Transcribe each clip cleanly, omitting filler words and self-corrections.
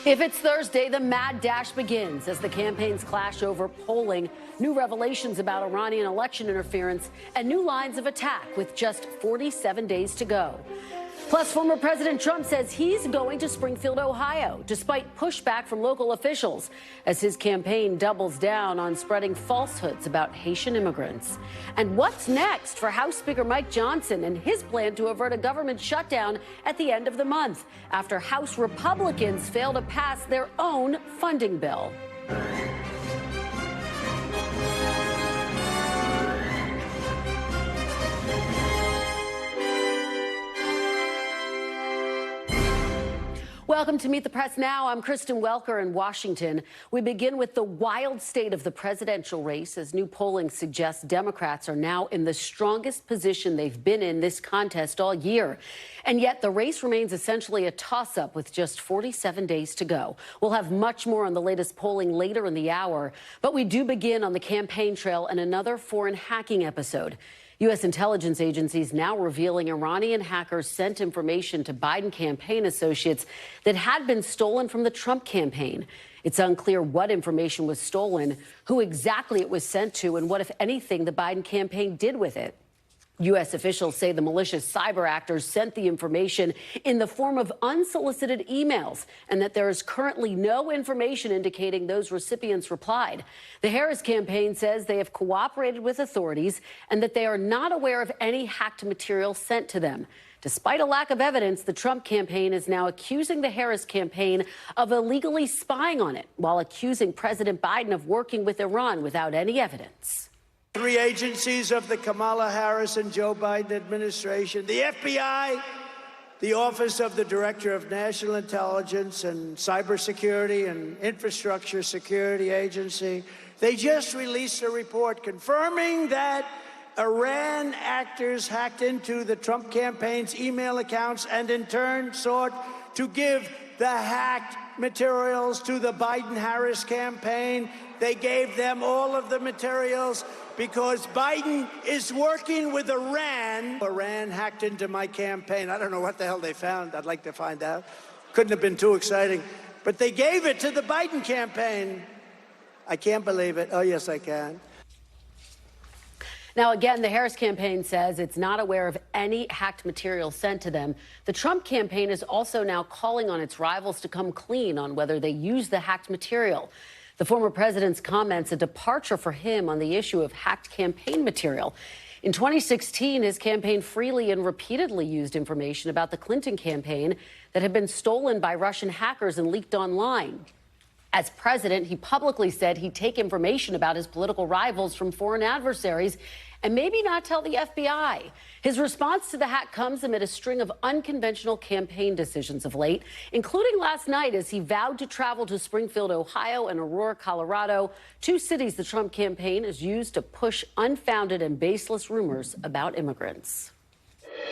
If it's Thursday, the mad dash begins as the campaigns clash over polling, new revelations about Iranian election interference, and new lines of attack with just 47 days to go. Plus, former President Trump says he's going to Springfield, Ohio, despite pushback from local officials, as his campaign doubles down on spreading falsehoods about Haitian immigrants. And what's next for House Speaker Mike Johnson and his plan to avert a government shutdown at the end of the month, after House Republicans fail to pass their own funding bill? Welcome to Meet the Press Now. I'm Kristen Welker in Washington. We begin with the wild state of the presidential race, as new polling suggests Democrats are now in the strongest position they've been in this contest all year. And yet the race remains essentially a toss-up with just 47 days to go. We'll have much more on the latest polling later in the hour, but we do begin on the campaign trail and another foreign hacking episode. U.S. intelligence agencies now revealing Iranian hackers sent information to Biden campaign associates that had been stolen from the Trump campaign. It's unclear what information was stolen, who exactly it was sent to, and what, if anything, the Biden campaign did with it. U.S. officials say the malicious cyber actors sent the information in the form of unsolicited emails, and that there is currently no information indicating those recipients replied. The Harris campaign says they have cooperated with authorities and that they are not aware of any hacked material sent to them. Despite a lack of evidence, the Trump campaign is now accusing the Harris campaign of illegally spying on it, while accusing President Biden of working with Iran without any evidence. 3 agencies of the Kamala Harris and Joe Biden administration, the FBI, the Office of the Director of National Intelligence and Cybersecurity and Infrastructure Security Agency, they just released a report confirming that Iran actors hacked into the Trump campaign's email accounts and in turn sought to give the hacked materials to the Biden-Harris campaign. They gave them all of the materials because Biden is working with Iran. Iran hacked into my campaign. I don't know what the hell they found. I'd like to find out. Couldn't have been too exciting. But they gave it to the Biden campaign. I can't believe it. Oh, yes, I can. Now, again, the Harris campaign says it's not aware of any hacked material sent to them. The Trump campaign is also now calling on its rivals to come clean on whether they used the hacked material. The former president's comments a departure for him on the issue of hacked campaign material. In 2016, his campaign freely and repeatedly used information about the Clinton campaign that had been stolen by Russian hackers and leaked online. As president, he publicly said he'd take information about his political rivals from foreign adversaries and maybe not tell the FBI. His response to the hack comes amid a string of unconventional campaign decisions of late, including last night as he vowed to travel to Springfield, Ohio and Aurora, Colorado, 2 cities the Trump campaign has used to push unfounded and baseless rumors about immigrants.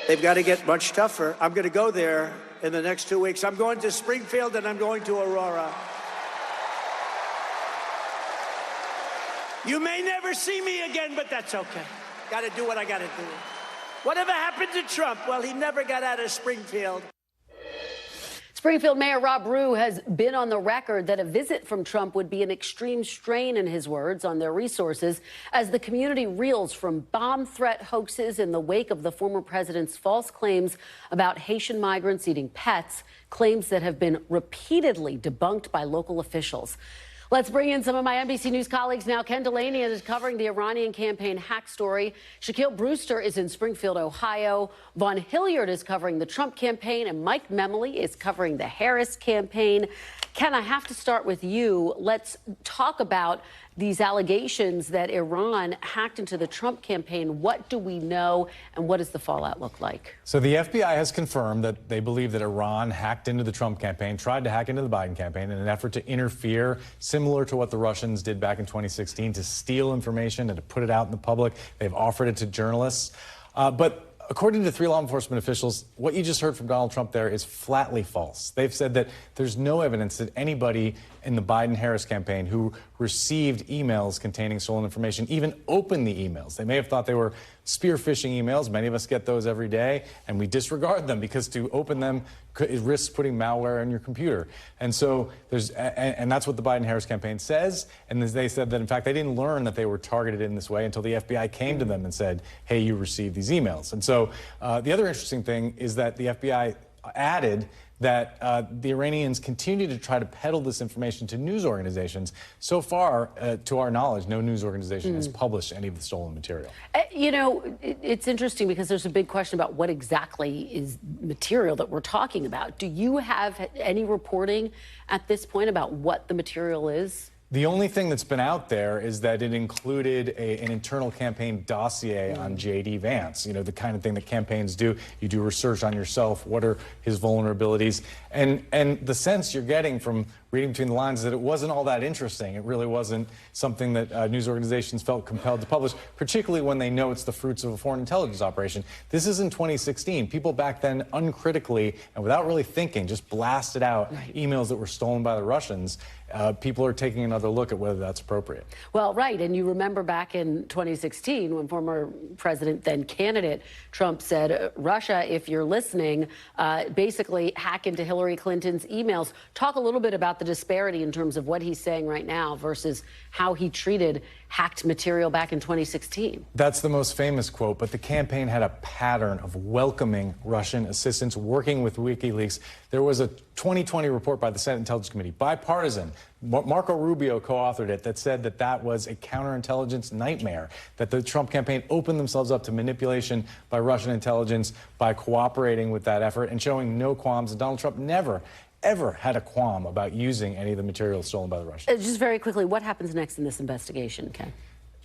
They've got to get much tougher. I'm going to go there in the next 2 weeks. I'm going to Springfield and I'm going to Aurora. You may never see me again, but that's okay. Got to do what I got to do. Whatever happened to Trump? Well, he never got out of Springfield. Springfield Mayor Rob Rue has been on the record that a visit from Trump would be an extreme strain, in his words, on their resources as the community reels from bomb threat hoaxes in the wake of the former president's false claims about Haitian migrants eating pets, claims that have been repeatedly debunked by local officials. Let's bring in some of my NBC News colleagues now. Ken Dilanian is covering the Iranian campaign hack story. Shaquille Brewster is in Springfield, Ohio. Vaughn Hillyard is covering the Trump campaign, and Mike Memoli is covering the Harris campaign. Ken, I have to start with you. Let's talk about these allegations that Iran hacked into the Trump campaign. What do we know, and what does the fallout look like? So the FBI has confirmed that they believe that Iran hacked into the Trump campaign, tried to hack into the Biden campaign in an effort to interfere, similar to what the Russians did back in 2016, to steal information and to put it out in the public. They've offered it to journalists. But according to 3 law enforcement officials, what you just heard from Donald Trump there is flatly false. They've said that there's no evidence that anybody in the Biden-Harris campaign who received emails containing stolen information even opened the emails. They may have thought they were spear phishing emails. Many of us get those every day, and we disregard them because to open them it risks putting malware on your computer. And so and that's what the Biden-Harris campaign says. And they said that, in fact, they didn't learn that they were targeted in this way until the FBI came to them and said, hey, you received these emails. And so the other interesting thing is that the FBI added that the Iranians continue to try to peddle this information to news organizations. So far, to our knowledge, no news organization has published any of the stolen material. You know, it's interesting because there's a big question about what exactly is material that we're talking about. Do you have any reporting at this point about what the material is? The only thing that's been out there is that it included an internal campaign dossier on J.D. Vance, you know, the kind of thing that campaigns do. You do research on yourself. What are his vulnerabilities? And the sense you're getting from reading between the lines is that it wasn't all that interesting. It really wasn't something that news organizations felt compelled to publish, particularly when they know it's the fruits of a foreign intelligence operation. This is in 2016. People back then uncritically and without really thinking just blasted out emails that were stolen by the Russians. People are taking another look at whether that's appropriate. Well, right. And you remember back in 2016 when former president, then candidate Trump said, Russia, if you're listening, basically hack into Hillary Clinton's emails. Talk a little bit about the disparity in terms of what he's saying right now versus how he treated hacked material back in 2016. That's the most famous quote, but the campaign had a pattern of welcoming Russian assistance, working with WikiLeaks. There was a 2020 report by the Senate Intelligence Committee, bipartisan. Marco Rubio co-authored it, that said that that was a counterintelligence nightmare, that the Trump campaign opened themselves up to manipulation by Russian intelligence by cooperating with that effort and showing no qualms. And Donald Trump never ever had a qualm about using any of the material stolen by the Russians. Just very quickly, what happens next in this investigation, Ken?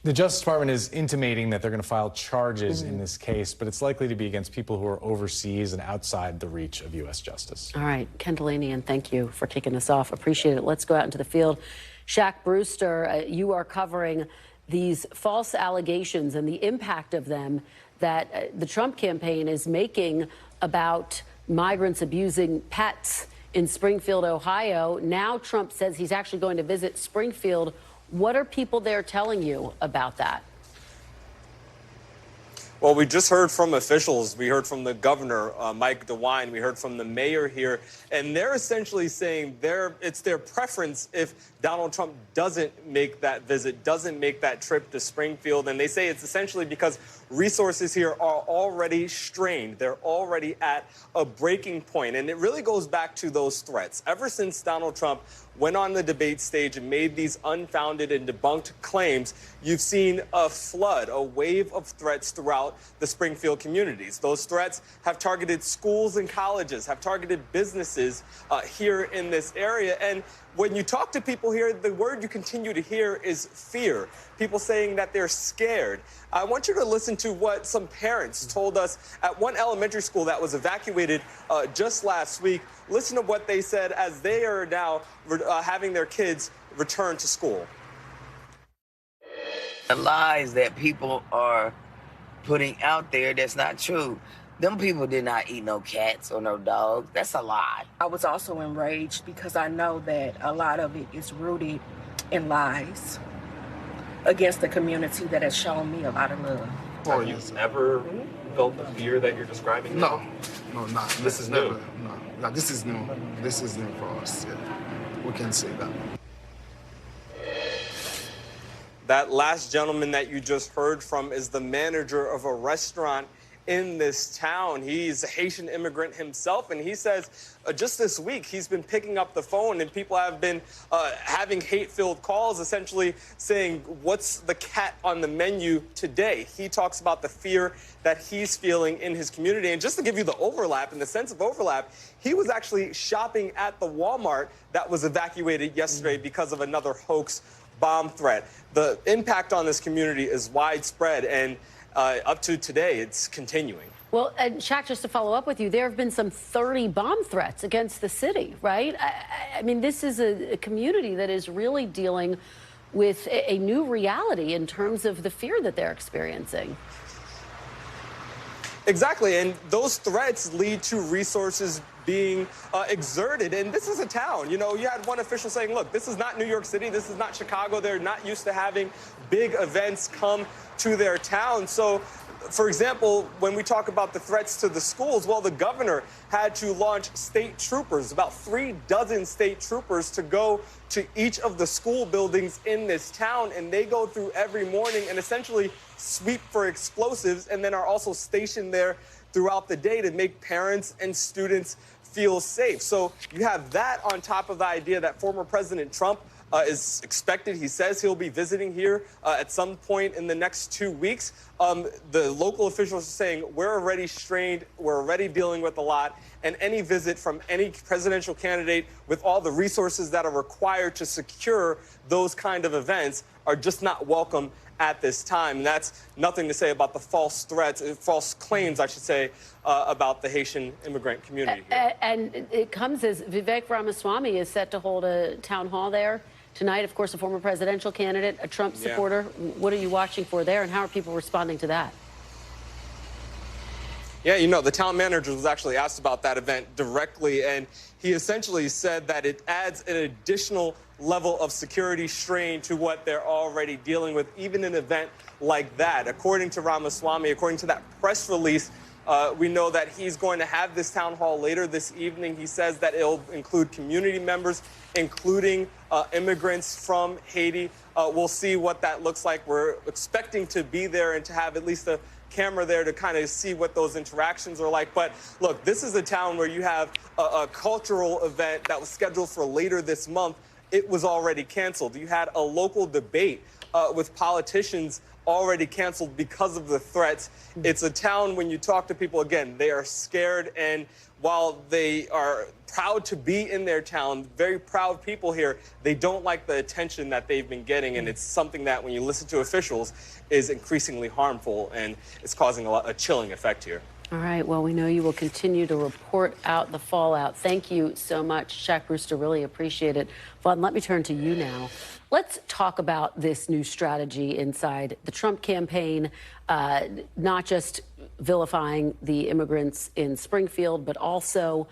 The Justice Department is intimating that they're going to file charges in this case, but it's likely to be against people who are overseas and outside the reach of U.S. justice. All right. Ken Dilanian, thank you for kicking us off. Appreciate it. Let's go out into the field. Shaq Brewster, you are covering these false allegations and the impact of them that the Trump campaign is making about migrants abusing pets in Springfield, Ohio. Now Trump says he's actually going to visit Springfield. What are people there telling you about that? Well, we just heard from officials. We heard from the governor, Mike DeWine. We heard from the mayor here. And they're essentially saying it's their preference if Donald Trump doesn't make that visit, doesn't make that trip to Springfield. And they say it's essentially because resources here are already strained. They're already at a breaking point. And it really goes back to those threats. Ever since Donald Trump went on the debate stage and made these unfounded and debunked claims, you've seen a flood, a wave of threats throughout the Springfield communities. Those threats have targeted schools and colleges, have targeted businesses here in this area. And when you talk to people here, the word you continue to hear is fear. People saying that they're scared. I want you to listen to what some parents told us at one elementary school that was evacuated just last week. Listen to what they said as they are now having their kids return to school. The lies that people are putting out there that's not true. Them people did not eat no cats or no dogs. That's a lie. I was also enraged because I know that a lot of it is rooted in lies against the community that has shown me a lot of love. Have you ever felt the fear that you're describing? No, not. This is new. No, this is new. This is new for us. Yeah. We can say that. That last gentleman that you just heard from is the manager of a restaurant in this town. He's a Haitian immigrant himself, and he says just this week he's been picking up the phone and people have been having hate-filled calls, essentially saying, what's the cat on the menu today? He talks about the fear that he's feeling in his community. And just to give you the overlap and the sense of overlap, he was actually shopping at the Walmart that was evacuated yesterday because of another hoax bomb threat. The impact on this community is widespread, and up to today, it's continuing. Well, and Shaq, just to follow up with you, there have been some 30 bomb threats against the city, right? I mean, this is a community that is really dealing with a new reality in terms of the fear that they're experiencing. Exactly, and those threats lead to resources being exerted. And this is a town. You know, you had one official saying, look, this is not New York City. This is not Chicago. They're not used to having big events come to their town. So For example, when we talk about the threats to the schools, well, the governor had to launch state troopers, about 36 state troopers, to go to each of the school buildings in this town. And they go through every morning and essentially sweep for explosives, and then are also stationed there throughout the day to make parents and students feel safe. So you have that on top of the idea that former President Trump is expected. He says he'll be visiting here at some point in the next 2 weeks. The local officials are saying we're already strained, we're already dealing with a lot, and any visit from any presidential candidate with all the resources that are required to secure those kind of events are just not welcome at this time. And that's nothing to say about the false threats, false claims, I should say, about the Haitian immigrant community here. And it comes as Vivek Ramaswamy is set to hold a town hall there tonight. Of course, a former presidential candidate, a Trump supporter. Yeah. What are you watching for there, and how are people responding to that? Yeah, you know, the town manager was actually asked about that event directly, and he essentially said that it adds an additional level of security strain to what they're already dealing with, even an event like that. According to Ramaswamy, according to that press release, we know that he's going to have this town hall later this evening. He says that it'll include community members, including immigrants from Haiti. We'll see what that looks like. We're expecting to be there and to have at least a camera there to kind of see what those interactions are like. But look, this is a town where you have a cultural event that was scheduled for later this month. It was already canceled. You had a local debate with politicians already canceled because of the threats. It's a town, when you talk to people, again, they are scared. And while they are proud to be in their town, very proud people here, they don't like the attention that they've been getting. And it's something that, when you listen to officials, is increasingly harmful, and it's causing a chilling effect here. All right. Well, we know you will continue to report out the fallout. Thank you so much, Shaq Brewster. Really appreciate it. Vaughn, let me turn to you now. Let's talk about this new strategy inside the Trump campaign, not just vilifying the immigrants in Springfield, but also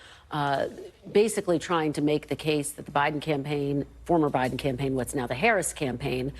basically trying to make the case that the Biden campaign, former Biden campaign, what's now the Harris campaign,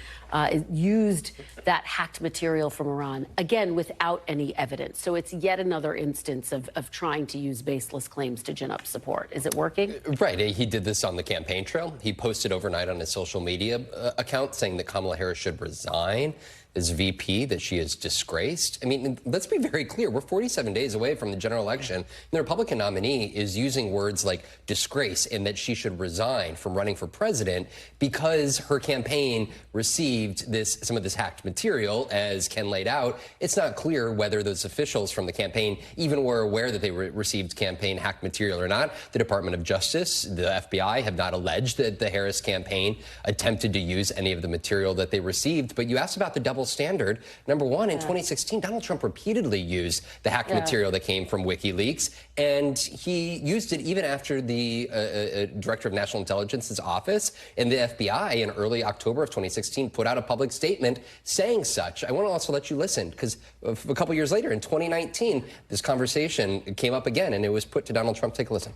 used that hacked material from Iran, again, without any evidence. So it's yet another instance of trying to use baseless claims to gin up support. Is it working? Right. He did this on the campaign trail. He posted overnight on his social media account saying that Kamala Harris should resign as VP, that she is disgraced. I mean, let's be very clear. We're 47 days away from the general election, and the Republican nominee is using words like disgrace and that she should resign from running for president because her campaign received some of this hacked material. As Ken laid out, it's not clear whether those officials from the campaign even were aware that they received campaign hacked material or not. The Department of Justice, the FBI, have not alleged that the Harris campaign attempted to use any of the material that they received. But you asked about the double standard. Number one, in 2016, Donald Trump repeatedly used the hacked material that came from WikiLeaks, and he used it even after the Director of National Intelligence's office and the FBI in early October of 2016 put out a public statement saying such. I want to also let you listen, because a couple years later, in 2019, this conversation came up again, and it was put to Donald Trump. Take a listen.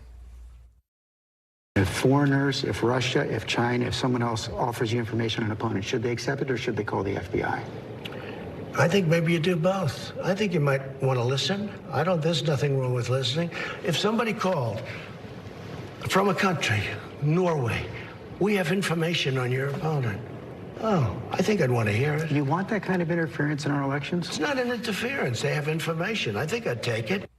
If foreigners, if Russia, if China, if someone else offers you information on an opponent, should they accept it or should they call the FBI? I think maybe you do both. I think you might want to listen. There's nothing wrong with listening. If somebody called from a country, Norway, we have information on your opponent. Oh, I think I'd want to hear it. You want that kind of interference in our elections? It's not an interference. They have information. I think I'd take it.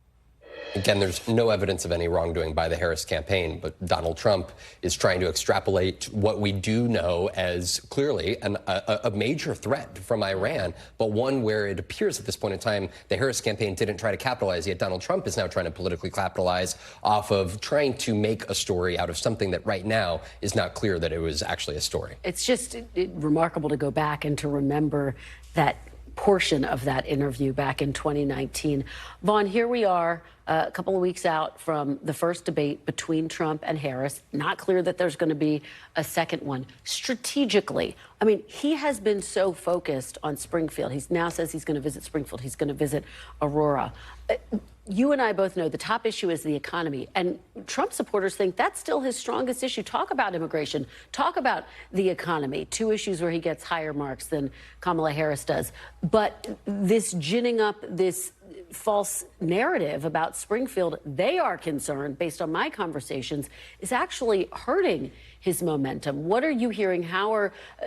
Again, there's no evidence of any wrongdoing by the Harris campaign, but Donald Trump is trying to extrapolate what we do know as clearly a major threat from Iran, but one where it appears at this point in time the Harris campaign didn't try to capitalize, yet Donald Trump is now trying to politically capitalize off of trying to make a story out of something that right now is not clear that it was actually a story. It's just remarkable to go back and to remember that portion of that interview back in 2019. Vaughn, here we are a couple of weeks out from the first debate between Trump and Harris. Not clear that there's going to be a second one. Strategically, I mean, he has been so focused on Springfield. He now says he's going to visit Springfield. He's going to visit Aurora. you and I both know the top issue is the economy, and Trump supporters think that's still his strongest issue. Talk about immigration, talk about the economy, two issues where he gets higher marks than Kamala Harris does. But this ginning up this false narrative about Springfield, they are concerned, based on my conversations, is actually hurting his momentum. What are you hearing?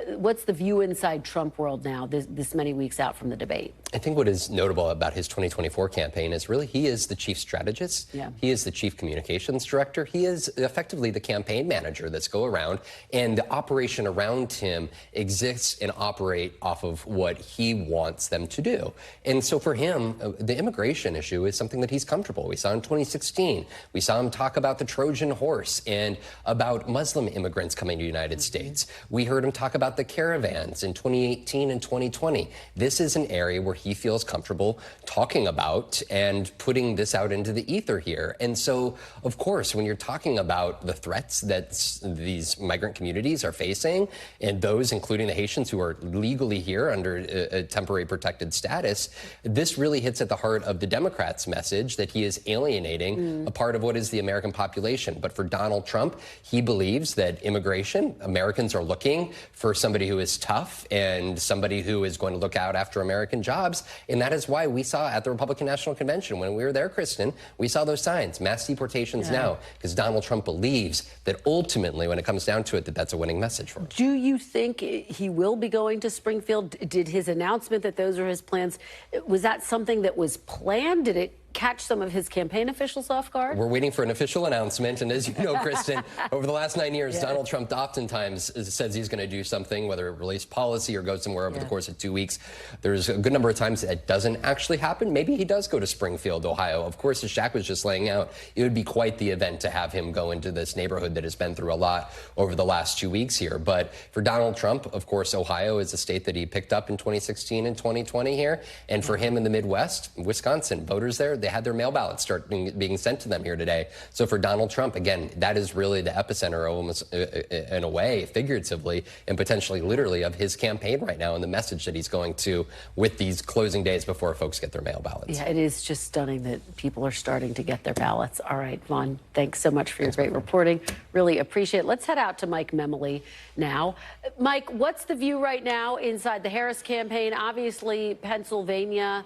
What's the view inside Trump world now, this many weeks out from the debate? I think what is notable about his 2024 campaign is really he is the chief strategist. Yeah. He is the chief communications director. He is effectively the campaign manager that's go around, and the operation around him exists and operate off of what he wants them to do. And so for him, the immigration issue is something that he's comfortable. We saw in 2016. We saw him talk about the Trojan horse and about Muslim immigrants coming to the United States. We heard him talk about the caravans in 2018 and 2020. This is an area where he feels comfortable talking about and putting this out into the ether here. And so, of course, when you're talking about the threats that these migrant communities are facing, and those including the Haitians who are legally here under a temporary protected status, this really hits at the heart of the Democrats' message that he is alienating a part of what is the American population. But for Donald Trump, he believes that immigration, Americans are looking for somebody who is tough and somebody who is going to look out after American jobs. And that is why we saw at the Republican National Convention, when we were there, Kristen, we saw those signs, mass deportations now, because Donald Trump believes that ultimately, when it comes down to it, that's a winning message for him. Do you think he will be going to Springfield? Did his announcement that those are his plans, was that something that was planned? Did it catch some of his campaign officials off guard? We're waiting for an official announcement. And as you know, Kristen, over the last 9 years, Donald Trump oftentimes says he's going to do something, whether it release policy or go somewhere over the course of 2 weeks. There's a good number of times that doesn't actually happen. Maybe he does go to Springfield, Ohio. Of course, as Shaq was just laying out, it would be quite the event to have him go into this neighborhood that has been through a lot over the last 2 weeks here. But for Donald Trump, of course, Ohio is a state that he picked up in 2016 and 2020 here. And for him in the Midwest, Wisconsin, voters there, they had their mail ballots start being sent to them here today. So for Donald Trump, again, that is really the epicenter, almost in a way, figuratively, and potentially literally, of his campaign right now and the message that he's going to with these closing days before folks get their mail ballots. Yeah, it is just stunning that people are starting to get their ballots. All right, Vaughn, thanks so much for your great reporting. Really appreciate it. Let's head out to Mike Memoli now. Mike, what's the view right now inside the Harris campaign? Obviously, Pennsylvania,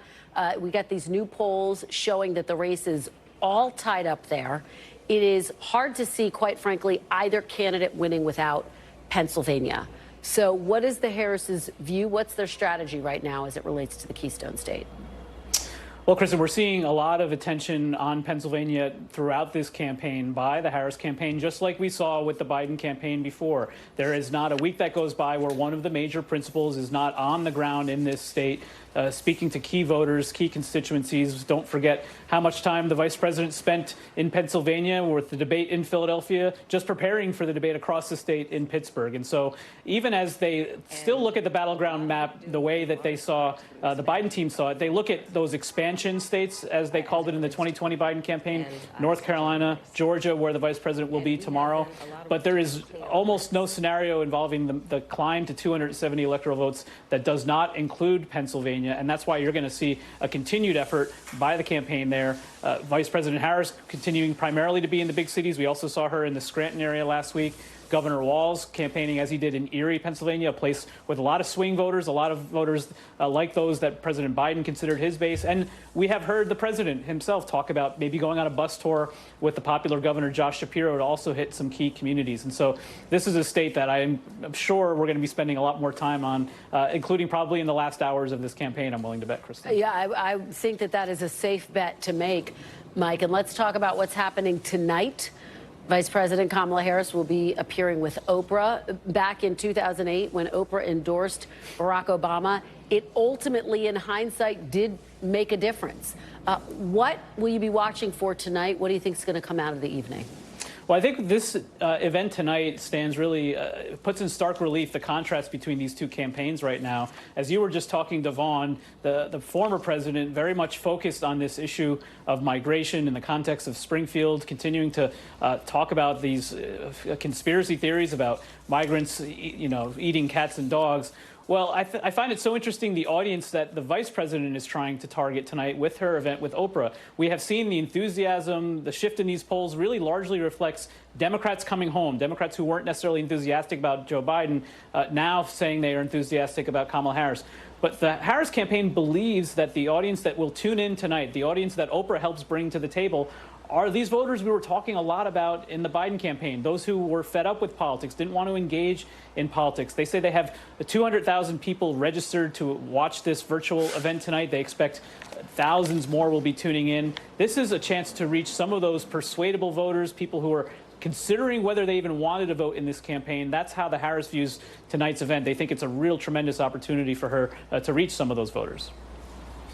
we got these new polls showing that the race is all tied up there. It is hard to see, quite frankly, either candidate winning without Pennsylvania. So what is the Harris's view? What's their strategy right now as it relates to the Keystone State? Well, Kristen, we're seeing a lot of attention on Pennsylvania throughout this campaign by the Harris campaign, just like we saw with the Biden campaign before. There is not a week that goes by where one of the major principals is not on the ground in this state, speaking to key voters, key constituencies. Don't forget how much time the vice president spent in Pennsylvania with the debate in Philadelphia, just preparing for the debate across the state in Pittsburgh. And so even as they still look at the battleground map the way that they saw, the Biden team saw it, they look at those expansion states, as they called it in the 2020 Biden campaign, North Carolina, Georgia, where the vice president will be tomorrow. But there is almost no scenario involving the climb to 270 electoral votes that does not include Pennsylvania. And that's why you're going to see a continued effort by the campaign there. Vice President Harris continuing primarily to be in the big cities. We also saw her in the Scranton area last week. Governor Walz campaigning as he did in Erie, Pennsylvania, a place with a lot of swing voters, a lot of voters like those that President Biden considered his base. And we have heard the president himself talk about maybe going on a bus tour with the popular Governor Josh Shapiro to also hit some key communities. And so this is a state that I'm sure we're going to be spending a lot more time on, including probably in the last hours of this campaign, I'm willing to bet, Kristen. Yeah, I think that is a safe bet to make, Mike. And let's talk about what's happening tonight. Vice President Kamala Harris will be appearing with Oprah. Back in 2008, when Oprah endorsed Barack Obama, it ultimately, in hindsight, did make a difference. What will you be watching for tonight? What do you think is going to come out of the evening? Well, I think this event tonight stands really, puts in stark relief the contrast between these two campaigns right now. As you were just talking to Vaughn, the former president very much focused on this issue of migration in the context of Springfield, continuing to talk about these conspiracy theories about migrants, eating cats and dogs. Well, I find it so interesting, the audience that the vice president is trying to target tonight with her event with Oprah. We have seen the enthusiasm, the shift in these polls really largely reflects Democrats coming home, Democrats who weren't necessarily enthusiastic about Joe Biden, now saying they are enthusiastic about Kamala Harris. But the Harris campaign believes that the audience that will tune in tonight, the audience that Oprah helps bring to the table, are these voters we were talking a lot about in the Biden campaign, those who were fed up with politics, didn't want to engage in politics. They say they have 200,000 people registered to watch this virtual event tonight. They expect thousands more will be tuning in. This is a chance to reach some of those persuadable voters, people who are considering whether they even wanted to vote in this campaign. That's how the Harris views tonight's event. They think it's a real tremendous opportunity for her to reach some of those voters.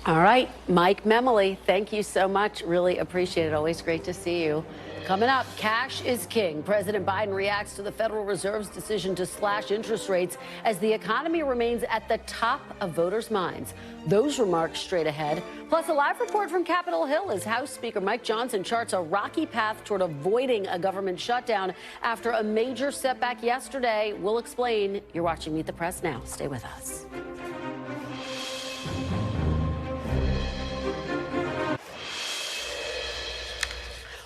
All right, Mike Memoli, thank you so much. Really appreciate it. Always great to see you. Coming up, cash is king. President Biden reacts to the Federal Reserve's decision to slash interest rates as the economy remains at the top of voters' minds. Those remarks straight ahead. Plus, a live report from Capitol Hill as House Speaker Mike Johnson charts a rocky path toward avoiding a government shutdown after a major setback yesterday. We'll explain. You're watching Meet the Press now. Stay with us.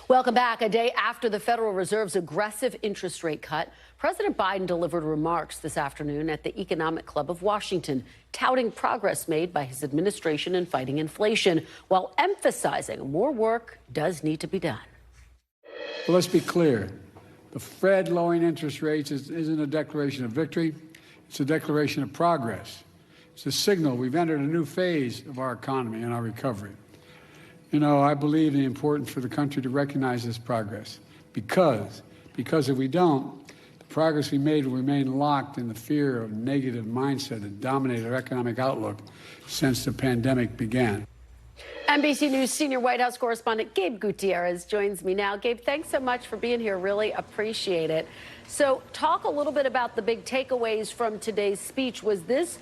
Welcome back. A day after the Federal Reserve's aggressive interest rate cut, President Biden delivered remarks this afternoon at the Economic Club of Washington, touting progress made by his administration in fighting inflation, while emphasizing more work does need to be done. Well, let's be clear. The Fed lowering interest rates isn't a declaration of victory. It's a declaration of progress. It's a signal we've entered a new phase of our economy and our recovery. You know, I believe the importance for the country to recognize this progress because if we don't, the progress we made will remain locked in the fear of negative mindset that dominated our economic outlook since the pandemic began. NBC News senior White House correspondent Gabe Gutierrez joins me now. Gabe, thanks so much for being here. Really appreciate it. So talk a little bit about the big takeaways from today's speech. Was this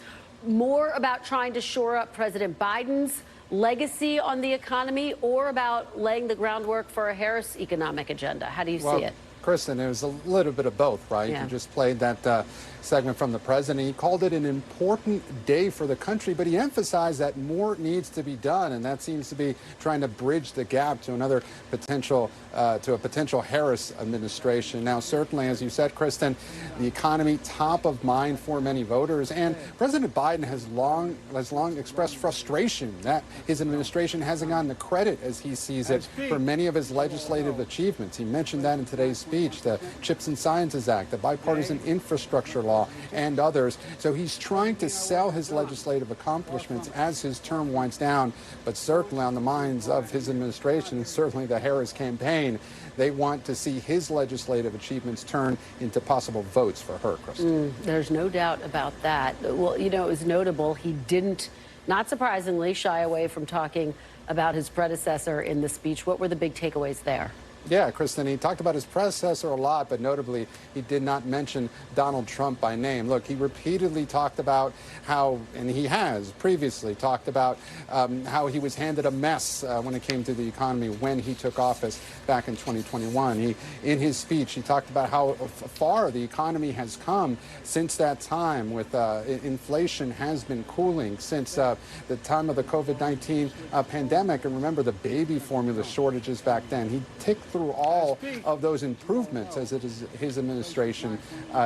more about trying to shore up President Biden's legacy on the economy or about laying the groundwork for a Harris economic agenda? How do you see it? Kristen, it was a little bit of both, right? Yeah. You just played that segment from the president. He called it an important day for the country, but he emphasized that more needs to be done, and that seems to be trying to bridge the gap to another potential, to a potential Harris administration. Now, certainly, as you said, Kristen, the economy top of mind for many voters, and President Biden has long expressed frustration that his administration hasn't gotten the credit, as he sees it, for many of his legislative achievements. He mentioned that in today's speech, the CHIPS and Sciences Act, the bipartisan infrastructure law, and others. So he's trying to sell his legislative accomplishments as his term winds down, but certainly on the minds of his administration, certainly the Harris campaign, they want to see his legislative achievements turn into possible votes for her, Kristen. There's no doubt about that. Well, you know, it was notable he didn't, not surprisingly, shy away from talking about his predecessor in the speech. What were the big takeaways there? Yeah, Kristen, he talked about his predecessor a lot, but notably, he did not mention Donald Trump by name. Look, he repeatedly talked about how, and he has previously talked about how he was handed a mess when it came to the economy when he took office back in 2021. In his speech, he talked about how far the economy has come since that time, with inflation has been cooling since the time of the COVID-19 pandemic. And remember the baby formula shortages back then. He ticked through all of those improvements as it is his administration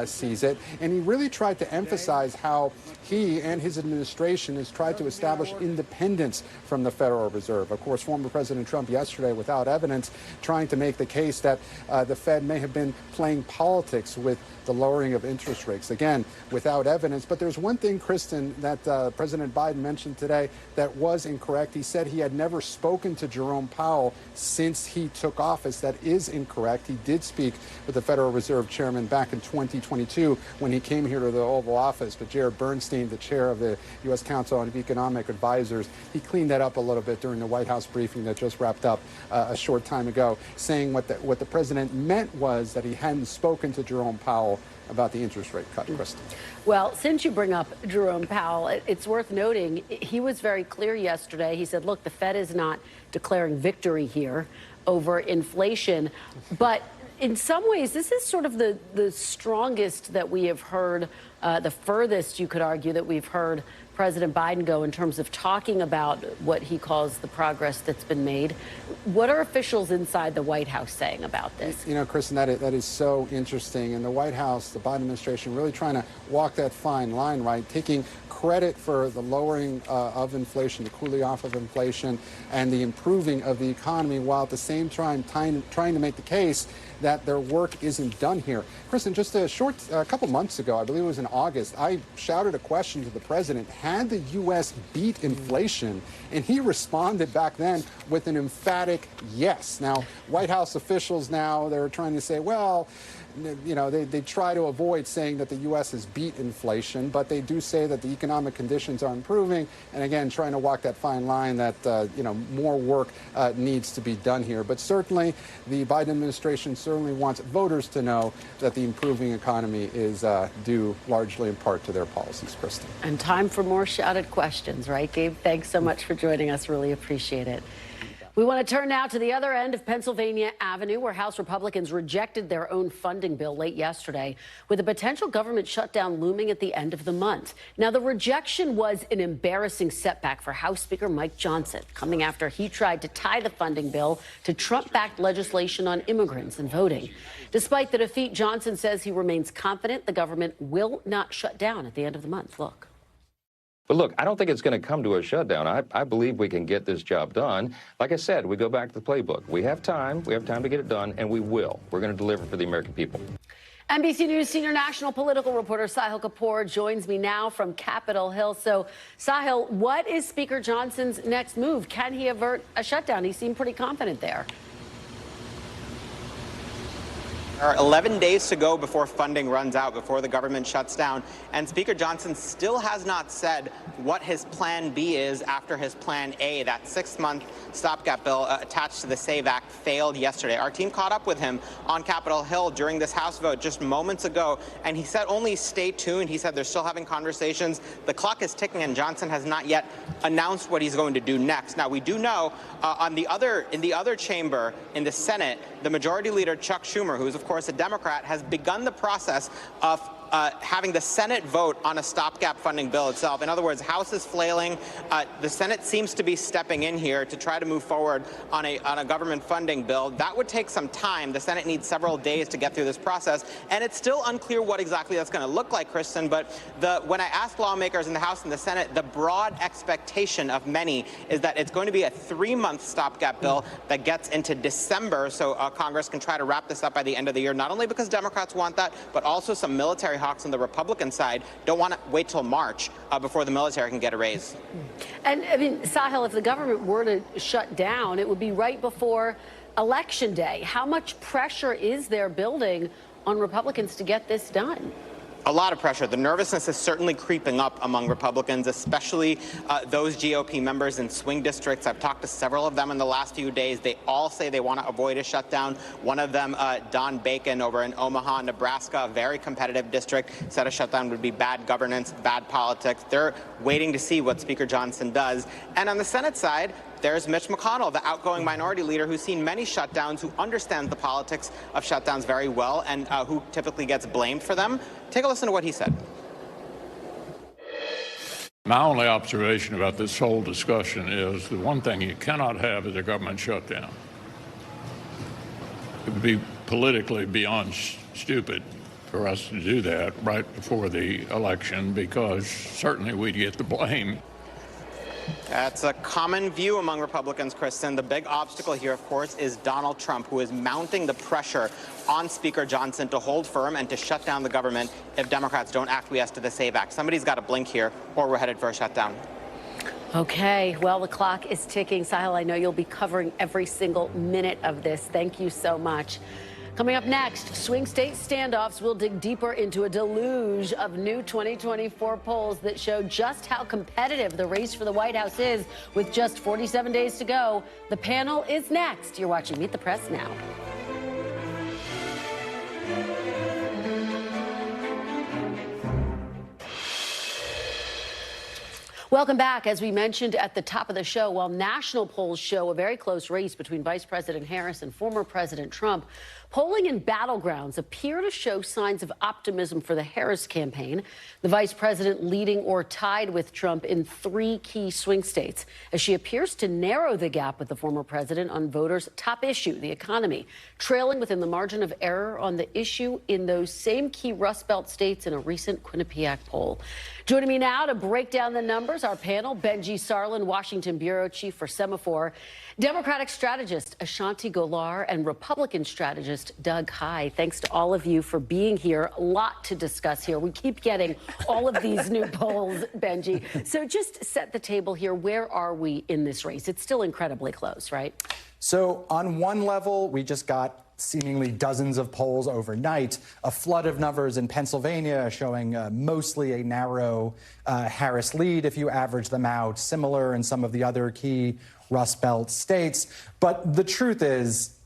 sees it. And he really tried to emphasize how he and his administration has tried to establish independence from the Federal Reserve. Of course, former President Trump yesterday, without evidence, trying to make the case that the Fed may have been playing politics with the lowering of interest rates. Again, without evidence. But there's one thing, Kristen, that President Biden mentioned today that was incorrect. He said he had never spoken to Jerome Powell since he took office. That is incorrect. He did speak with the Federal Reserve Chairman back in 2022 when he came here to the Oval Office. But Jared Bernstein, the chair of the U.S. Council on Economic Advisors, he cleaned that up a little bit during the White House briefing that just wrapped up a short time ago, saying what the president meant was that he hadn't spoken to Jerome Powell about the interest rate cut, Kristen. Well, since you bring up Jerome Powell, it's worth noting he was very clear yesterday. He said, look, the Fed is not declaring victory here over inflation, but in some ways, this is sort of the strongest that we have heard, the furthest, you could argue, that we've heard President Biden go in terms of talking about what he calls the progress that's been made. What are officials inside the White House saying about this? You know, Kristen, that is so interesting. And the White House, the Biden administration, really trying to walk that fine line, right? Taking credit for the lowering of inflation, the cooling off of inflation, and the improving of the economy, while at the same time trying to make the case that their work isn't done here. Kristen, just a couple months ago, I believe it was in August, I shouted a question to the president, had the U.S. beat inflation? And he responded back then with an emphatic yes. Now, White House officials now, they're trying to say, well, you know, they try to avoid saying that the U.S. has beat inflation, but they do say that the economic conditions are improving. And again, trying to walk that fine line that, you know, more work needs to be done here. But certainly, the Biden administration certainly wants voters to know that the improving economy is due largely in part to their policies, Kristen. And time for more shouted questions, right, Gabe? Thanks so much for joining us. Really appreciate it. We want to turn now to the other end of Pennsylvania Avenue, where House Republicans rejected their own funding bill late yesterday, with a potential government shutdown looming at the end of the month. Now, the rejection was an embarrassing setback for House Speaker Mike Johnson, coming after he tried to tie the funding bill to Trump-backed legislation on immigrants and voting. Despite the defeat, Johnson says he remains confident the government will not shut down at the end of the month. Look. But look, I don't think it's going to come to a shutdown. I believe we can get this job done. Like I said, we go back to the playbook. We have time. We have time to get it done, and we will. We're going to deliver for the American people. NBC News senior national political reporter Sahil Kapur joins me now from Capitol Hill. So, Sahil, what is Speaker Johnson's next move? Can he avert a shutdown? He seemed pretty confident there. There are 11 days to go before funding runs out, before the government shuts down, and Speaker Johnson still has not said what his plan B is after his plan A, that 6-month stopgap bill attached to the SAVE Act, failed yesterday. Our team caught up with him on Capitol Hill during this House vote just moments ago, and he said only stay tuned. He said they're still having conversations. The clock is ticking, and Johnson has not yet announced what he's going to do next. Now, we do know in the other chamber, in the Senate, the Majority Leader Chuck Schumer, who is, of course, a Democrat, has begun the process of having the Senate vote on a stopgap funding bill itself. In other words, House is flailing. The Senate seems to be stepping in here to try to move forward on a government funding bill. That would take some time. The Senate needs several days to get through this process, and it's still unclear what exactly that's going to look like, Kristen. But when I asked lawmakers in the House and the Senate, the broad expectation of many is that it's going to be a 3-month stopgap bill that gets into December, so Congress can try to wrap this up by the end of the year, not only because Democrats want that, but also some military hawks on the Republican side don't want to wait till March before the military can get a raise. And I mean, Sahil, if the government were to shut down, it would be right before Election Day. How much pressure is there building on Republicans to get this done? A lot of pressure. The nervousness is certainly creeping up among Republicans, especially those GOP members in swing districts. I've talked to several of them in the last few days. They all say they want to avoid a shutdown. One of them, Don Bacon over in Omaha, Nebraska, a very competitive district, said a shutdown would be bad governance, bad politics. They're waiting to see what Speaker Johnson does. And on the Senate side, there's Mitch McConnell, the outgoing minority leader who's seen many shutdowns, who understands the politics of shutdowns very well, and who typically gets blamed for them. Take a listen to what he said. My only observation about this whole discussion is the one thing you cannot have is a government shutdown. It would be politically beyond stupid for us to do that right before the election, because certainly we'd get the blame. That's a common view among Republicans, Kristen. The big obstacle here, of course, is Donald Trump, who is mounting the pressure on Speaker Johnson to hold firm and to shut down the government if Democrats don't acquiesce to the SAVE Act. Somebody's got to blink here, or we're headed for a shutdown. Okay, well, the clock is ticking. Sahil, I know you'll be covering every single minute of this. Thank you so much. Coming up next, swing state standoffs will dig deeper into a deluge of new 2024 polls that show just how competitive the race for the White House is with just 47 days to go. The panel is next. You're watching Meet the Press now. Welcome back. As we mentioned at the top of the show, while national polls show a very close race between Vice President Harris and former President Trump, polling in battlegrounds appear to show signs of optimism for the Harris campaign. The vice president leading or tied with Trump in 3 key swing states, as she appears to narrow the gap with the former president on voters' top issue, the economy, trailing within the margin of error on the issue in those same key Rust Belt states in a recent Quinnipiac poll. Joining me now to break down the numbers, our panel, Benji Sarlin, Washington bureau chief for Semaphore, Democratic strategist Ashanti Golar, and Republican strategist Doug Heye. Thanks to all of you for being here. A lot to discuss here. We keep getting all of these new polls, Benji. So just set the table here. Where are we in this race? It's still incredibly close, right? So on one level, we just got seemingly dozens of polls overnight, a flood of numbers in Pennsylvania showing mostly a narrow Harris lead if you average them out, similar in some of the other key Rust Belt states. But the truth is,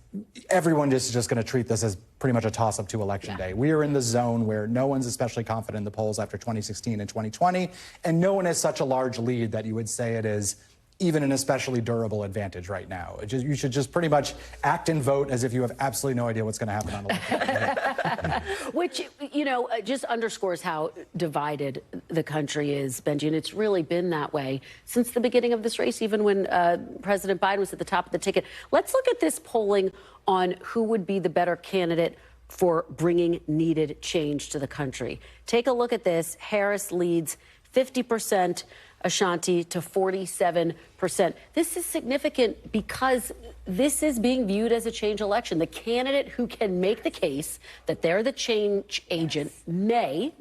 everyone is just going to treat this as pretty much a toss-up to Election Day. We are in the zone where no one's especially confident in the polls after 2016 and 2020, and no one has such a large lead that you would say it is even an especially durable advantage right now. You should just pretty much act and vote as if you have absolutely no idea what's going to happen on Election Day. Which, you know, just underscores how divided the country is, Benji, and it's really been that way since the beginning of this race, even when President Biden was at the top of the ticket. Let's look at this polling on who would be the better candidate for bringing needed change to the country. Take a look at this. Harris leads 50%. Ashanti to 47%. This is significant because this is being viewed as a change election. The candidate who can make the case that they're the change agent may,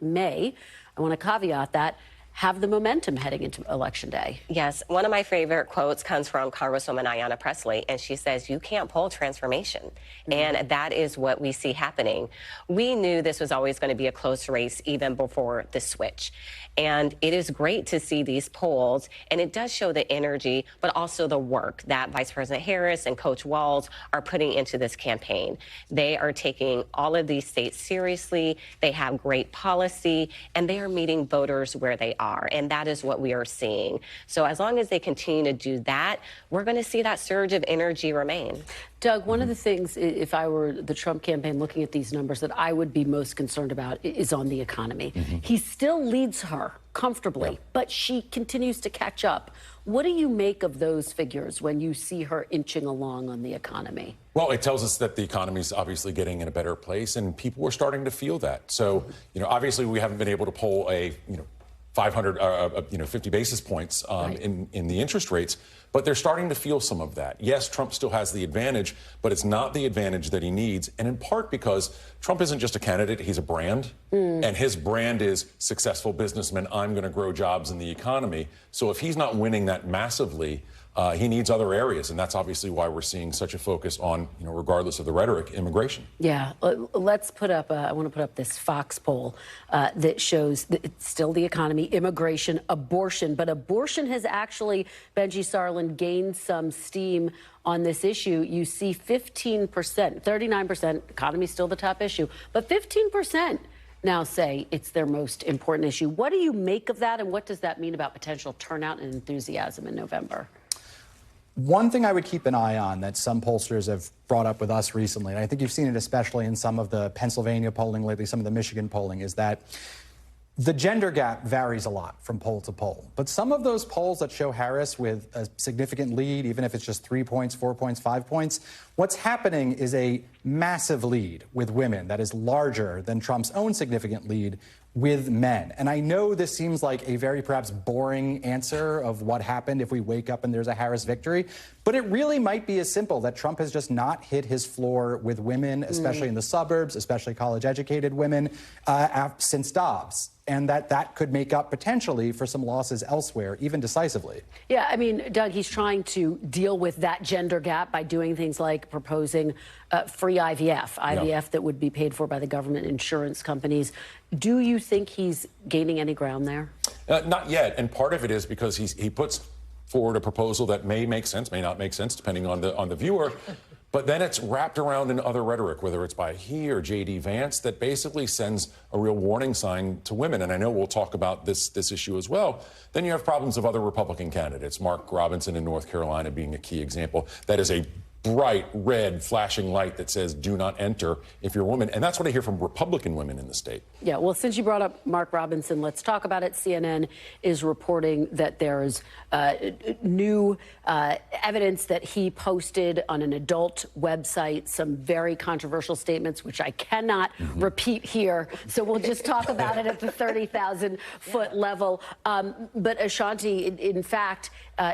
I want to caveat that, have the momentum heading into Election Day. Yes. One of my favorite quotes comes from Congresswoman Ayanna Pressley, and she says, you can't pull transformation. And that is what we see happening. We knew this was always going to be a close race even before the switch. And it is great to see these polls, and it does show the energy, but also the work that Vice President Harris and Coach Walz are putting into this campaign. They are taking all of these states seriously. They have great policy, and they are meeting voters where they are. And that is what we are seeing. So as long as they continue to do that, we're going to see that surge of energy remain. Doug, one of the things, if I were the Trump campaign looking at these numbers, that I would be most concerned about is on the economy. He still leads her comfortably, but she continues to catch up. What do you make of those figures when you see her inching along on the economy? Well, it tells us that the economy is obviously getting in a better place, and people are starting to feel that. So, you know, obviously we haven't been able to poll a, 50 basis points in the interest rates, but they're starting to feel some of that. Yes, Trump still has the advantage, but it's not the advantage that he needs, and in part because Trump isn't just a candidate, he's a brand, and his brand is successful businessman, I'm going to grow jobs in the economy. So if he's not winning that massively, he needs other areas, and that's obviously why we're seeing such a focus on, regardless of the rhetoric, immigration. Yeah, let's put up, I want to put up this Fox poll that shows that it's still the economy, immigration, abortion. But abortion has actually, Benji Sarlin, gained some steam on this issue. You see 15%, 39%, economy still the top issue, but 15% now say it's their most important issue. What do you make of that, and what does that mean about potential turnout and enthusiasm in November? One thing I would keep an eye on that some pollsters have brought up with us recently, and I think you've seen it especially in some of the Pennsylvania polling lately, some of the Michigan polling, is that the gender gap varies a lot from poll to poll. But some of those polls that show Harris with a significant lead, even if it's just 3 points, 4 points, 5 points, what's happening is a massive lead with women that is larger than Trump's own significant lead with men. And I know this seems like a very perhaps boring answer of what happened if we wake up and there's a Harris victory, but it really might be as simple that Trump has just not hit his floor with women, especially in the suburbs, especially college-educated women, since Dobbs. And that could make up potentially for some losses elsewhere, even decisively. Yeah, I mean, Doug, he's trying to deal with that gender gap by doing things like proposing free IVF that would be paid for by the government insurance companies. Do you think he's gaining any ground there? Not yet, and part of it is because he puts forward a proposal that may make sense, may not make sense, depending on the viewer. But then it's wrapped around in other rhetoric, whether it's by he or J.D. Vance, that basically sends a real warning sign to women. And I know we'll talk about this issue as well. Then you have problems of other Republican candidates, Mark Robinson in North Carolina being a key example. That is a bright red flashing light that says do not enter if you're a woman. And that's what I hear from Republican women in the state. Yeah, well, since you brought up Mark Robinson, let's talk about it. CNN is reporting that there's new evidence that he posted on an adult website, some very controversial statements, which I cannot repeat here. So we'll just talk about it at the 30,000-foot level. But Ashanti, in fact,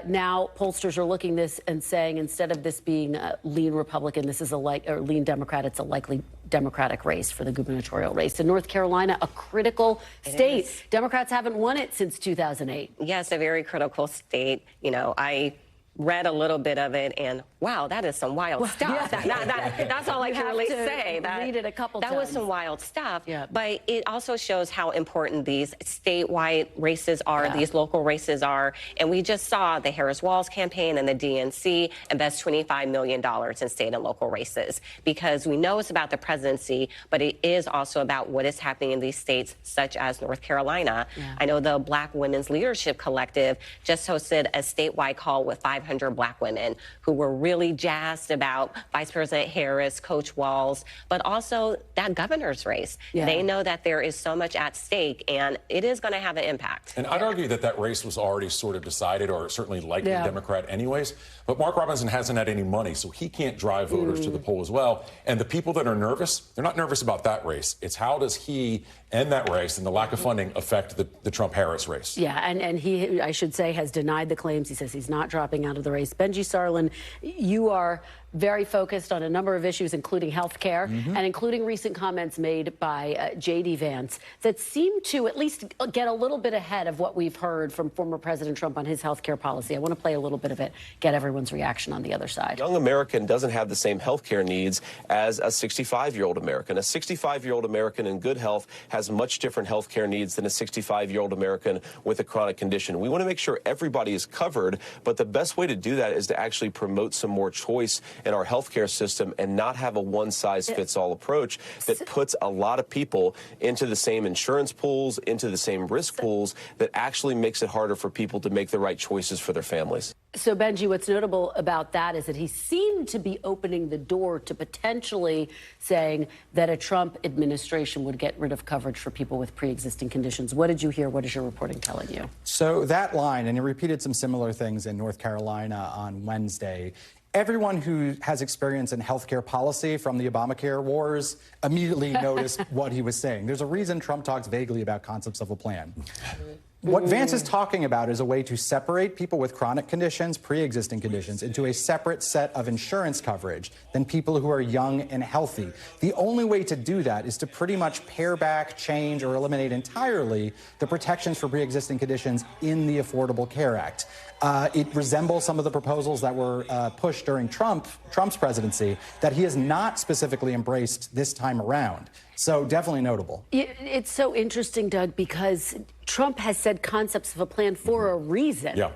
now pollsters are looking this and saying instead of this being lean Republican, this is or lean Democrat, it's a likely Democratic race for the gubernatorial race. In North Carolina, a critical state. Democrats haven't won it since 2008. Yes, a very critical state. You know, I read a little bit of it, and wow, that is some wild stuff. Yeah. That's all I can really say. Read it a couple times. That was some wild stuff. Yeah. But it also shows how important these statewide races are, these local races are. And we just saw the Harris-Walz campaign and the DNC invest $25 million in state and local races, because we know it's about the presidency, but it is also about what is happening in these states, such as North Carolina. Yeah. I know the Black Women's Leadership Collective just hosted a statewide call with 500 Black women who were really jazzed about Vice President Harris, Coach Walz, but also that governor's race. Yeah. They know that there is so much at stake, and it is going to have an impact. And I'd argue that race was already sort of decided, or certainly likely Democrat anyways. But Mark Robinson hasn't had any money, so he can't drive voters to the poll as well. And the people that are nervous, they're not nervous about that race. It's how does he end that race and the lack of funding affect the Trump-Harris race? Yeah, and he, I should say, has denied the claims. He says he's not dropping out of the race. Benji Sarlin, you are very focused on a number of issues, including health care and including recent comments made by J.D. Vance that seem to at least get a little bit ahead of what we've heard from former President Trump on his health care policy. I want to play a little bit of it, get everyone's reaction on the other side. A young American doesn't have the same health care needs as a 65-year-old American. A 65-year-old American in good health has much different health care needs than a 65-year-old American with a chronic condition. We want to make sure everybody is covered, but the best way to do that is to actually promote some more choice in our healthcare system and not have a one-size-fits-all approach that puts a lot of people into the same insurance pools, into the same risk pools, that actually makes it harder for people to make the right choices for their families. So, Benji, what's notable about that is that he seemed to be opening the door to potentially saying that a Trump administration would get rid of coverage for people with pre-existing conditions. What did you hear? What is your reporting telling you? So that line, and he repeated some similar things in North Carolina on Wednesday. Everyone who has experience in healthcare policy from the Obamacare wars immediately noticed what he was saying. There's a reason Trump talks vaguely about concepts of a plan. What Vance is talking about is a way to separate people with chronic conditions, pre-existing conditions, into a separate set of insurance coverage than people who are young and healthy. The only way to do that is to pretty much pare back, change, or eliminate entirely the protections for pre-existing conditions in the Affordable Care Act. It resembles some of the proposals that were pushed during Trump's presidency that he has not specifically embraced this time around. So definitely notable. It's so interesting, Doug, because Trump has said concepts of a plan for a reason. Yeah.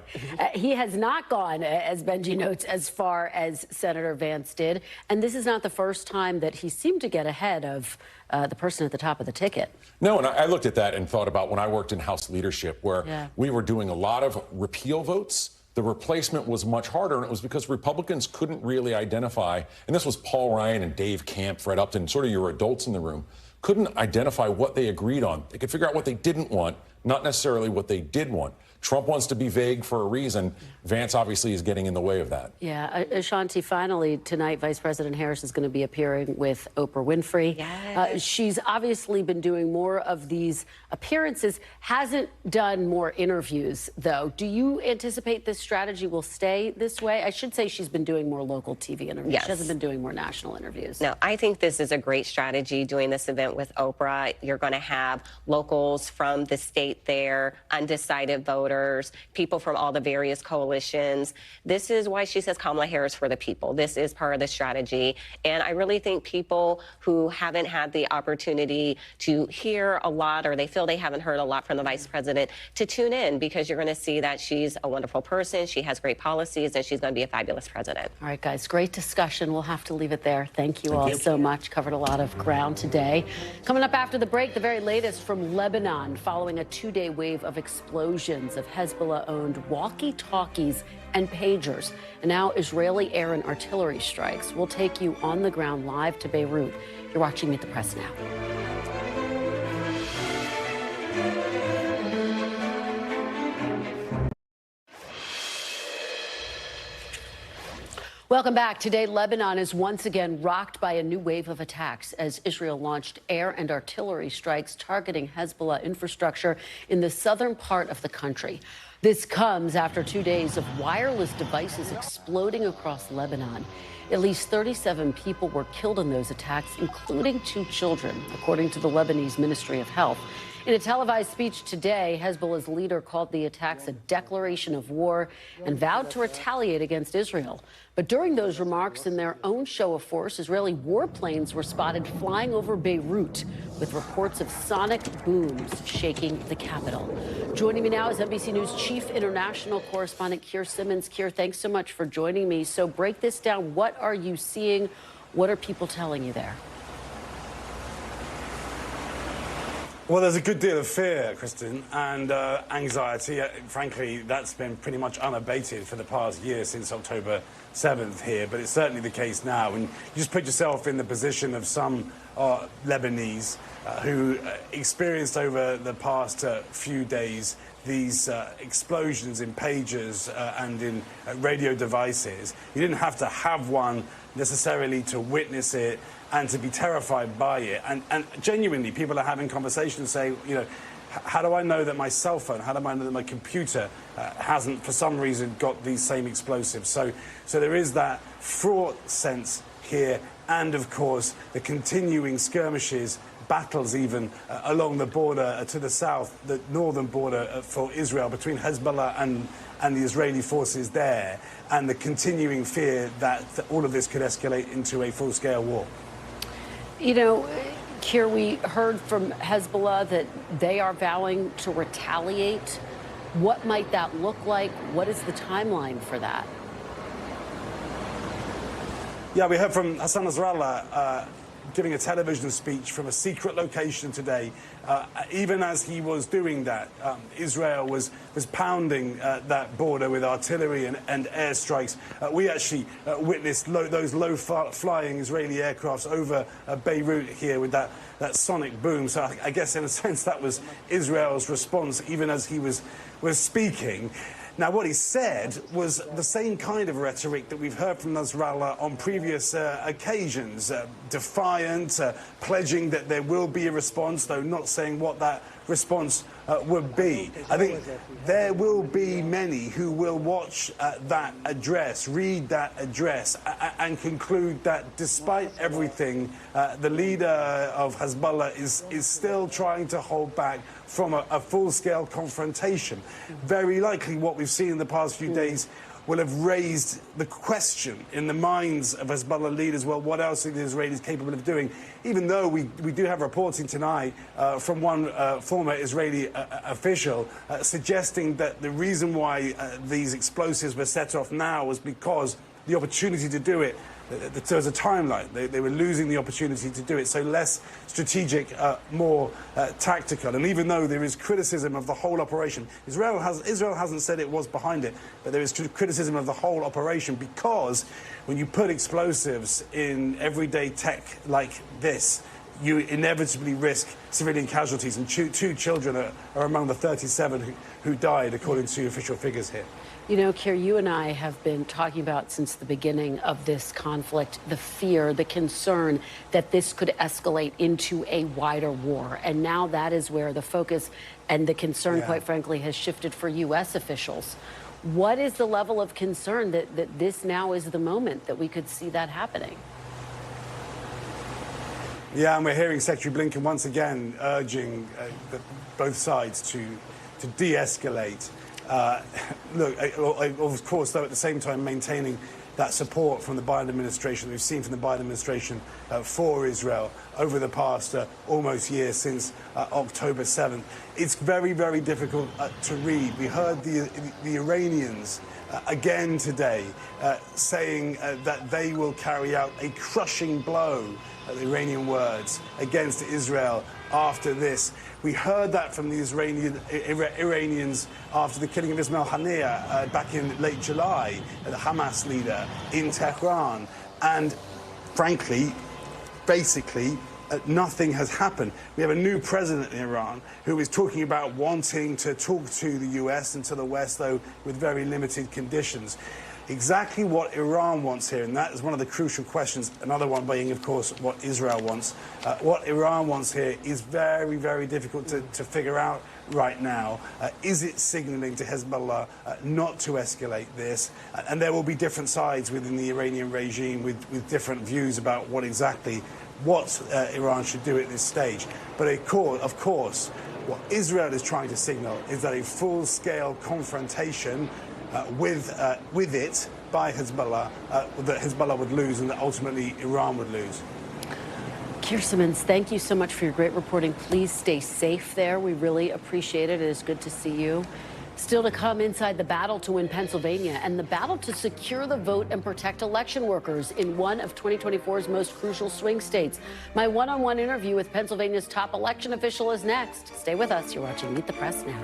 He has not gone, as Benji notes, as far as Senator Vance did. And this is not the first time that he seemed to get ahead of the person at the top of the ticket. No, and I looked at that and thought about when I worked in House leadership, where we were doing a lot of repeal votes. The replacement was much harder, and it was because Republicans couldn't really identify, and this was Paul Ryan and Dave Camp, Fred Upton, sort of your adults in the room, couldn't identify what they agreed on. They could figure out what they didn't want, not necessarily what they did want. Trump wants to be vague for a reason. Vance obviously is getting in the way of that. Yeah. Ashanti, finally, tonight, Vice President Harris is going to be appearing with Oprah Winfrey. Yes. She's obviously been doing more of these appearances, hasn't done more interviews, though. Do you anticipate this strategy will stay this way? I should say she's been doing more local TV interviews. Yes. She hasn't been doing more national interviews. No, I think this is a great strategy, doing this event with Oprah. You're going to have locals from the state there, undecided voters, supporters, people from all the various coalitions. This is why she says Kamala Harris for the people. This is part of the strategy. And I really think people who haven't had the opportunity to hear a lot, or they feel they haven't heard a lot from the vice president, to tune in, because you're going to see that she's a wonderful person, she has great policies, and she's going to be a fabulous president. All right, guys, great discussion. We'll have to leave it there. Thank you all so much. Covered a lot of ground today. Coming up after the break, the very latest from Lebanon following a 2-day wave of explosions of Hezbollah-owned walkie-talkies and pagers, and now Israeli air and artillery strikes. We'll take you on the ground live to Beirut. You're watching Meet the Press now. Welcome back. Today, Lebanon is once again rocked by a new wave of attacks as Israel launched air and artillery strikes targeting Hezbollah infrastructure in the southern part of the country. This comes after 2 days of wireless devices exploding across Lebanon. At least 37 people were killed in those attacks, including 2 children, according to the Lebanese Ministry of Health. In a televised speech today, Hezbollah's leader called the attacks a declaration of war and vowed to retaliate against Israel. But during those remarks, in their own show of force, Israeli warplanes were spotted flying over Beirut with reports of sonic booms shaking the capital. Joining me now is NBC News Chief International Correspondent Keir Simmons. Keir, thanks so much for joining me. So break this down. What are you seeing? What are people telling you there? Well, there's a good deal of fear, Kristen, and anxiety. Frankly, that's been pretty much unabated for the past year since October 7th here, but it's certainly the case now. And you just put yourself in the position of some Lebanese who experienced over the past few days these explosions in pagers and in radio devices. You didn't have to have one necessarily to witness it and to be terrified by it. And genuinely, people are having conversations saying, you know, how do I know that my cell phone, how do I know that my computer hasn't, for some reason, got these same explosives? So there is that fraught sense here, and, of course, the continuing skirmishes, battles even, along the border to the south, the northern border for Israel, between Hezbollah and the Israeli forces there, and the continuing fear that all of this could escalate into a full-scale war. You know, Keir, we heard from Hezbollah that they are vowing to retaliate. What might that look like? What is the timeline for that? Yeah, we heard from Hassan Nasrallah giving a television speech from a secret location today. Even as he was doing that, Israel was pounding that border with artillery and airstrikes. We actually witnessed those low-flying Israeli aircrafts over Beirut here with that sonic boom. So I guess in a sense that was Israel's response, even as he was speaking. Now, what he said was the same kind of rhetoric that we've heard from Nasrallah on previous occasions, defiant, pledging that there will be a response, though not saying what that response would be. I think there will be many who will watch that address, read that address, and conclude that despite everything, the leader of Hezbollah is still trying to hold back from a full-scale confrontation. Very likely what we've seen in the past few days will have raised the question in the minds of Hezbollah leaders, well, what else are the Israelis capable of doing? Even though we do have reporting tonight from one former Israeli official suggesting that the reason why these explosives were set off now was because the opportunity to do it, there was a timeline. They were losing the opportunity to do it. So less strategic, more tactical. And even though there is criticism of the whole operation, Israel hasn't said it was behind it, but there is criticism of the whole operation because when you put explosives in everyday tech like this, you inevitably risk civilian casualties. And two children are among the 37 who died, according to official figures here. You know, Keir, you and I have been talking about since the beginning of this conflict, the fear, the concern that this could escalate into a wider war. And now that is where the focus and the concern, quite frankly, has shifted for U.S. officials. What is the level of concern that this now is the moment that we could see that happening? Yeah, and we're hearing Secretary Blinken once again urging both sides to de-escalate. Look, of course, though, at the same time maintaining that support from the Biden administration, we've seen from the Biden administration for Israel over the past almost year since October 7th. It's very, very difficult to read. We heard the Iranians again today saying that they will carry out a crushing blow, the Iranian words, against Israel after this. We heard that from the Iranians after the killing of Ismail Haniyeh back in late July, the Hamas leader in Tehran. And frankly, basically, nothing has happened. We have a new president in Iran who is talking about wanting to talk to the US and to the West, though with very limited conditions. Exactly what Iran wants here, and that is one of the crucial questions, another one being, of course, what Israel wants. What Iran wants here is very, very difficult to figure out right now. Is it signaling to Hezbollah not to escalate this? And there will be different sides within the Iranian regime with different views about what Iran should do at this stage. But of course, what Israel is trying to signal is that a full-scale confrontation with it by Hezbollah, that Hezbollah would lose and that ultimately Iran would lose. Keir Simmons, thank you so much for your great reporting. Please stay safe there. We really appreciate it. It is good to see you. Still to come inside the battle to win Pennsylvania and the battle to secure the vote and protect election workers in one of 2024's most crucial swing states. My one-on-one interview with Pennsylvania's top election official is next. Stay with us. You're watching Meet the Press now.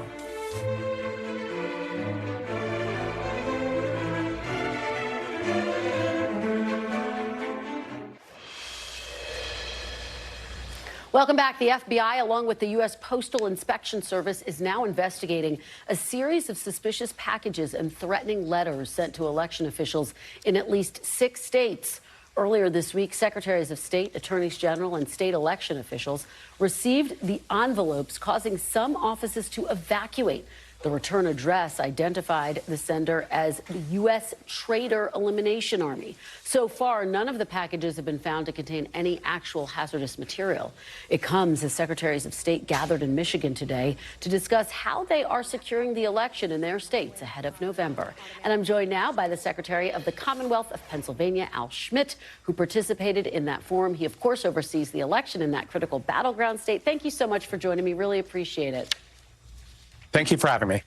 Welcome back. The FBI, along with the U.S. Postal Inspection Service, is now investigating a series of suspicious packages and threatening letters sent to election officials in at least 6 states. Earlier this week, secretaries of state, attorneys general, and state election officials received the envelopes, causing some offices to evacuate. The return address identified the sender as the U.S. Trader Elimination Army. So far, none of the packages have been found to contain any actual hazardous material. It comes as secretaries of state gathered in Michigan today to discuss how they are securing the election in their states ahead of November. And I'm joined now by the Secretary of the Commonwealth of Pennsylvania, Al Schmidt, who participated in that forum. He, of course, oversees the election in that critical battleground state. Thank you so much for joining me. Really appreciate it. Thank you for having me.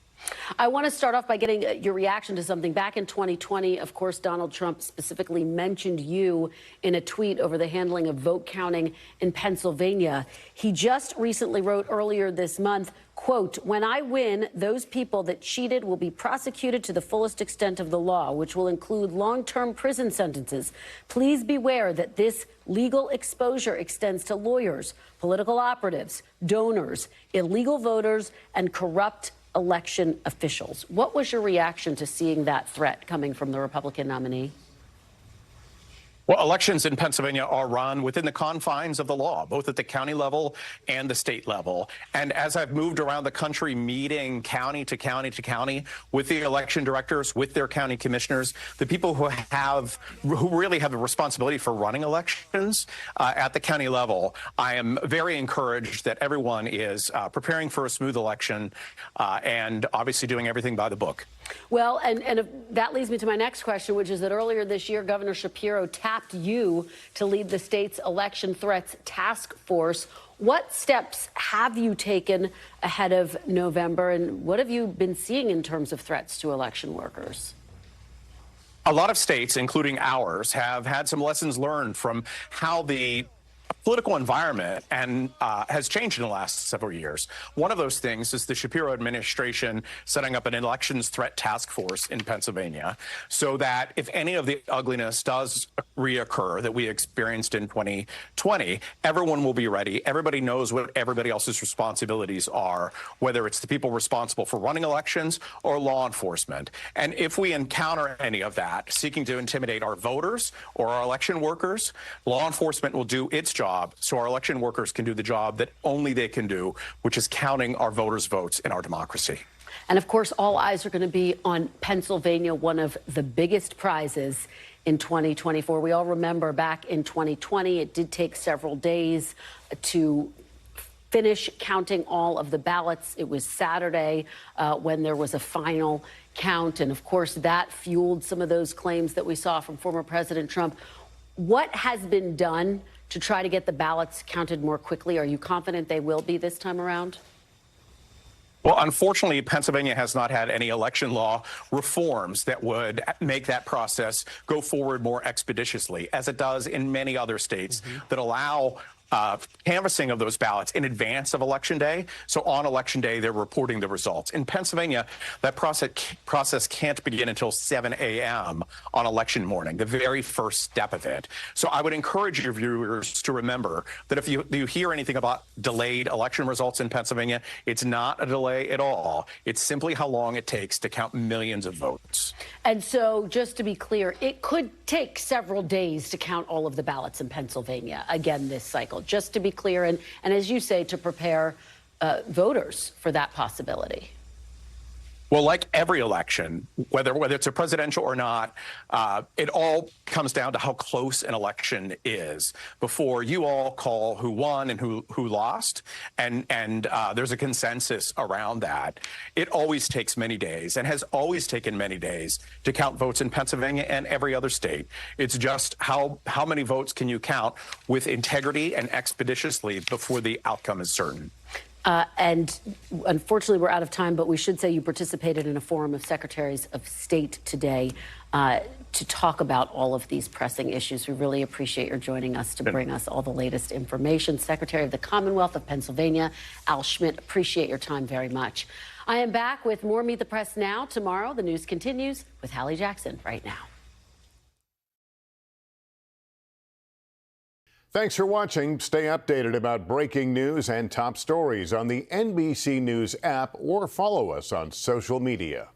I want to start off by getting your reaction to something. Back in 2020, of course, Donald Trump specifically mentioned you in a tweet over the handling of vote counting in Pennsylvania. He just recently wrote earlier this month, quote, "When I win, those people that cheated will be prosecuted to the fullest extent of the law, which will include long-term prison sentences. Please beware that this legal exposure extends to lawyers, political operatives, donors, illegal voters, and corrupt election officials." What was your reaction to seeing that threat coming from the Republican nominee? Well, elections in Pennsylvania are run within the confines of the law, both at the county level and the state level. And as I've moved around the country meeting county to county to county with the election directors, with their county commissioners, the people who really have the responsibility for running elections at the county level, I am very encouraged that everyone is preparing for a smooth election and obviously doing everything by the book. Well, and that leads me to my next question, which is that earlier this year, Governor Shapiro tapped you to lead the state's election threats task force. What steps have you taken ahead of November, and what have you been seeing in terms of threats to election workers? A lot of states, including ours, have had some lessons learned from how the political environment has changed in the last several years. One of those things is the Shapiro administration setting up an elections threat task force in Pennsylvania so that if any of the ugliness does reoccur that we experienced in 2020, everyone will be ready. Everybody knows what everybody else's responsibilities are, whether it's the people responsible for running elections or law enforcement. And if we encounter any of that seeking to intimidate our voters or our election workers, law enforcement will do its job so our election workers can do the job that only they can do, which is counting our voters' votes in our democracy. And of course, all eyes are going to be on Pennsylvania, one of the biggest prizes in 2024. We all remember back in 2020, it did take several days to finish counting all of the ballots. It was Saturday when there was a final count. And of course, that fueled some of those claims that we saw from former President Trump. What has been done to try to get the ballots counted more quickly? Are you confident they will be this time around? Well, unfortunately, Pennsylvania has not had any election law reforms that would make that process go forward more expeditiously, as it does in many other states that allow canvassing of those ballots in advance of Election Day. So on Election Day, they're reporting the results. In Pennsylvania, that process can't begin until 7 a.m. on election morning, the very first step of it. So I would encourage your viewers to remember that if you hear anything about delayed election results in Pennsylvania, it's not a delay at all. It's simply how long it takes to count millions of votes. And so just to be clear, it could take several days to count all of the ballots in Pennsylvania again this cycle. Just to be clear, and as you say, to prepare voters for that possibility. Well, like every election, whether it's a presidential or not, it all comes down to how close an election is before you all call who won and who lost, and there's a consensus around that. It always takes many days and has always taken many days to count votes in Pennsylvania and every other state. It's just how many votes can you count with integrity and expeditiously before the outcome is certain. And unfortunately, we're out of time, but we should say you participated in a forum of secretaries of state today to talk about all of these pressing issues. We really appreciate your joining us to bring us all the latest information. Secretary of the Commonwealth of Pennsylvania, Al Schmidt, appreciate your time very much. I am back with more Meet the Press now. Tomorrow, the news continues with Hallie Jackson right now. Thanks for watching. Stay updated about breaking news and top stories on the NBC News app or follow us on social media.